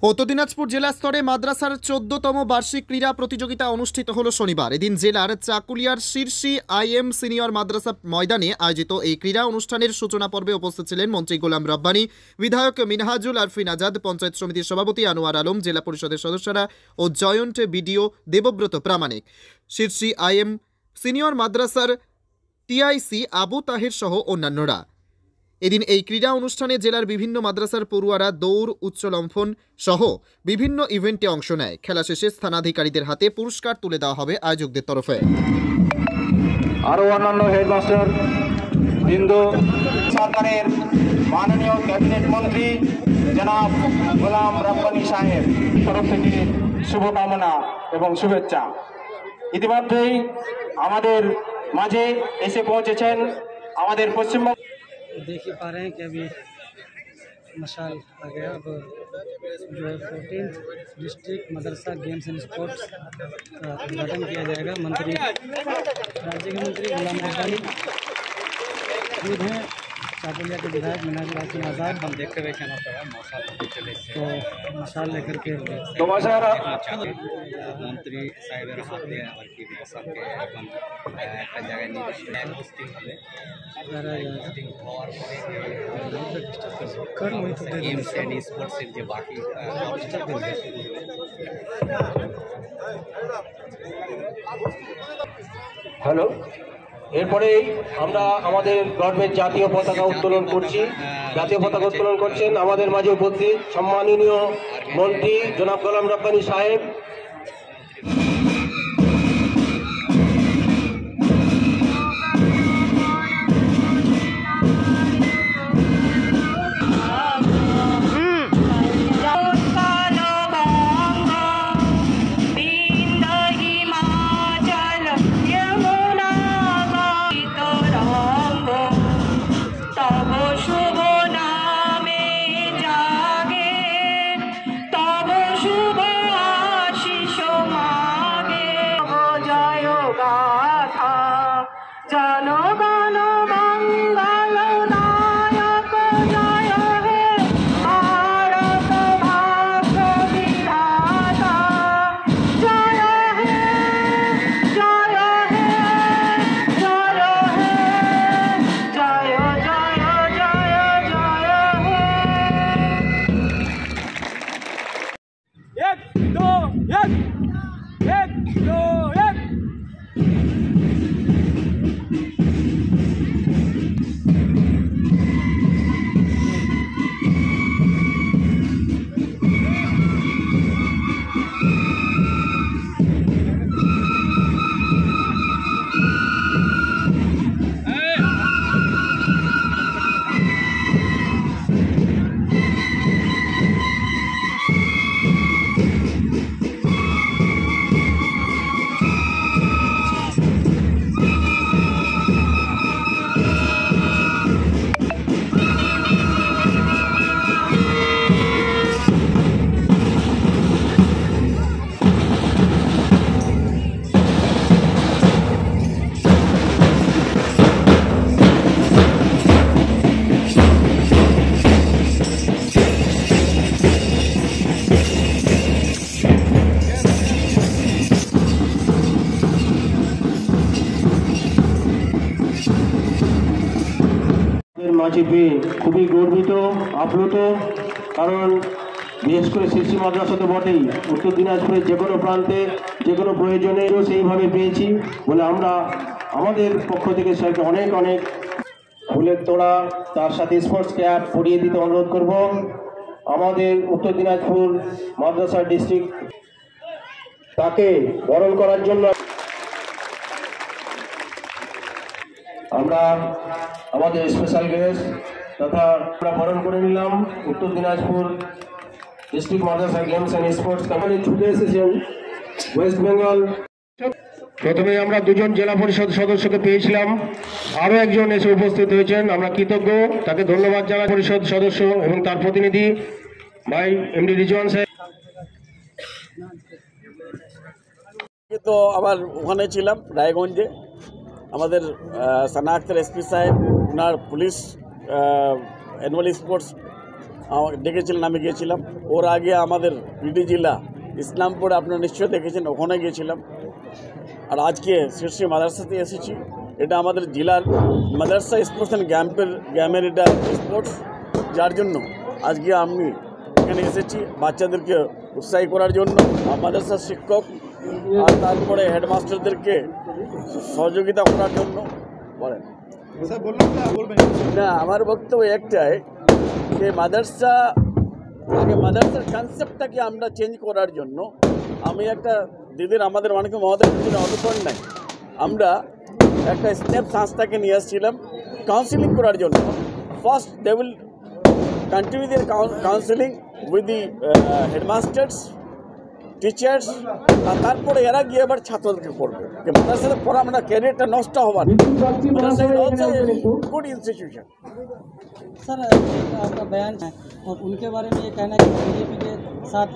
উত্তর দিনাজপুর জেলা স্তরে মাদ্রাসার 14তম বার্ষিক ক্রীড়া প্রতিযোগিতা অনুষ্ঠিত হলো শনিবার। এদিন জেলার চাকুলিয়ার শীর্ষী আইএম সিনিয়র মাদ্রাসা ময়দানে আয়োজিত এই ক্রীড়া অনুষ্ঠানের সূচনা পর্বে উপস্থিত ছিলেন মন্ত্রী গোলাম রব্বানী, বিধায়ক মিনহাজুল আরফিন আজাদ, পঞ্চায়েত সমিতির সভাপতি আনোয়ার আলম, জেলা পরিষদের সদস্যরা ও জয়েন্ট বিডিও দেবব্রত প্রামাণিক। শীর্ষী আইএম সিনিয়র মাদ্রাসার টিআইসি আবু তাহের সহ অন্যান্যরা। এদিন এই ক্রীড়া অনুষ্ঠানে জেলার বিভিন্ন মাদ্রাসার পড়ুয়ারা দৌড়, উচ্চলম্ফন সহ বিভিন্ন ইভেন্টে অংশ নেয়। খেলা শেষে স্থানাধিকারীদের হাতে পুরস্কার তুলে দেওয়া হবে আয়োজকদের তরফে। আরও অন্যান্য হেডমাস্টার বিন্দু সরকারের মাননীয় ক্যাবিনেট মন্ত্রী জনাব গোলাম রব্বানী সাহেব তরফ থেকে শুভকামনা এবং শুভেচ্ছা। ইতিমধ্যেই আমাদের মাঝে এসে পৌঁছেছেন আমাদের পশ্চিমবঙ্গ। देख ही पा रहे हैं कि अभी मशाल आ गया। अब जो है 14th district Madrasa games and sports का उद्घाटन किया जाएगा। मंत्री राज्य के मंत्री गुलाम रब्बानी खुद हैं, चाकुलिया के विधायक मिनहाजुल आरफिन आजाद। हम देखते हुए कहना पड़ा मशाल तो मशाल लेकर के मंत्री साहेबर हाथे और की सबके अपन একটা জায়গায় নির্দিষ্ট পোস্টিং হবে গেমস এন্ড স্পোর্টসের যে বাকি হ্যালো, এরপরেই আমরা আমাদের গর্বের জাতীয় পতাকা উত্তোলন করছি। জাতীয় পতাকা উত্তোলন করছেন আমাদের মাঝে উপস্থিত সম্মাননীয় মন্ত্রী জনাব গোলাম রব্বানী সাহেব। মাঝে পেয়ে খুবই গর্বিত, আপ্লুত। কারণ বিশেষ করে শীর্ষী মাদ্রাসা তো বটেই, উত্তর দিনাজপুরের যে কোনো প্রান্তে যে কোনো প্রয়োজনেও সেইভাবে পেয়েছি বলে আমরা আমাদের পক্ষ থেকে স্যারকে অনেক অনেক ফুলের তোড়া তার সাথে স্পোর্টস ক্যাপ পরিয়ে দিতে অনুরোধ করব। আমাদের উত্তর দিনাজপুর মাদ্রাসা ডিস্ট্রিক্ট তাকে বরণ করার জন্য আমরা আমাদের স্পেশাল গেস্ট তথা আমরা বরণ করে নিলাম। উত্তর Dinajpur district Madrasa games and sports committee ছুটে এসেছেন ওয়েস্ট বেঙ্গল। প্রথমে আমরা দুজন জেলা পরিষদ সদস্যকে পেয়েছিলাম, আরও একজন এসে উপস্থিত হয়েছেন, আমরা কৃতজ্ঞ, তাকে ধন্যবাদ জানাই। পরিষদ সদস্য এবং তার প্রতিনিধি ভাই এমডি রিজওয়ান সাহেব। তো আবার ওখানে ছিলাম রায়গঞ্জে, আমাদের সানা আক্তার এসপি সাহেব ওনার পুলিশ অ্যানুয়াল স্পোর্টস ডেকেছিলেন, আমি গিয়েছিলাম। ওর আগে আমাদের পিডি জেলা ইসলামপুরে আপনারা নিশ্চয়ই দেখেছেন, ওখানে গিয়েছিলাম। আর আজকে শীর্ষে মাদ্রাসাতে এসেছি। এটা আমাদের জেলার মাদ্রাসা স্পোর্টস অ্যান্ড গেমের এটা স্পোর্টস, যার জন্য আজকে আমি এখানে এসেছি বাচ্চাদেরকে উৎসাহী করার জন্য। মাদ্রাসার শিক্ষক আর তারপরে হেডমাস্টারদেরকে সহযোগিতা করার জন্য। বলেন না, আমার বক্তব্য একটাই যে মাদ্রাসার কনসেপ্টটাকে আমরা চেঞ্জ করার জন্য আমি একটা দিদির আমাদের অনেক মহোদয় অনুকরণ নাই, আমরা একটা স্নেপ সংস্থাকে নিয়ে আসছিলাম কাউন্সিলিং করার জন্য। First they will continue their counselling with the headmasters, teachers, আর তারপরে এরা গিয়ে আবার ছাত্রদেরকে পড়বে। মাদ্রাসাতে পড়া আমরা ক্যারিয়ারটা নষ্ট হওয়ার। Good institution. सर आपका बयान है और उनके बारे में ये कहना है कि बीजेपी के साथ